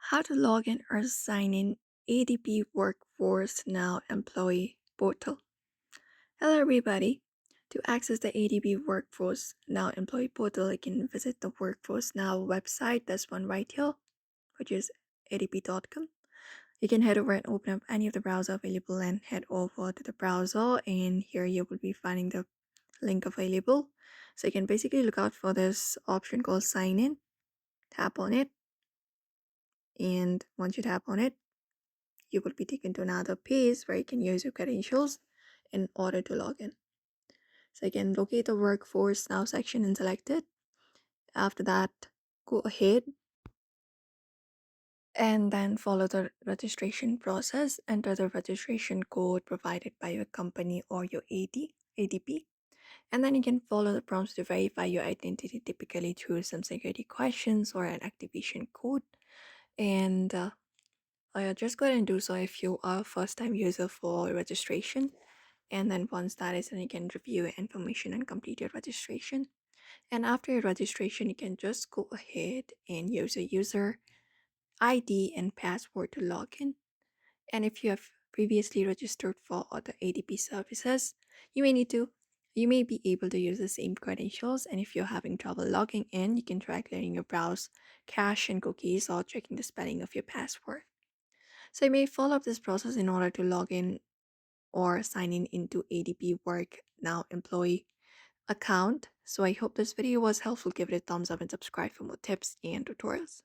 How to log in or sign in ADP Workforce Now employee portal. Hello everybody. To access the ADP Workforce Now employee portal, you can visit the Workforce Now website. There's one right here, which is adp.com. You can head over and open up any of the browser available and head over to the browser, and here you will be finding the link available. So you can basically look out for this option called sign in, tap on it, and once you tap on it, you will be taken to another page where you can use your credentials in order to log in. So you can locate the Workforce Now section and select it. After that, go ahead and then follow the registration process. Enter the registration code provided by your company or your ADP. And then you can follow the prompts to verify your identity, typically through some security questions or an activation code. And just go ahead and do so if you are a first-time user for registration. And then once that is done, you can review your information and complete your registration. And after your registration, you can just go ahead and use a user ID and password to log in. And if you have previously registered for other ADP services, you may be able to use the same credentials. And if you're having trouble logging in, you can try clearing your browse cache and cookies or checking the spelling of your password. So you may follow up this process in order to log in or sign in into ADP Work Now employee account. So I hope this video was helpful. Give it a thumbs up and subscribe for more tips and tutorials.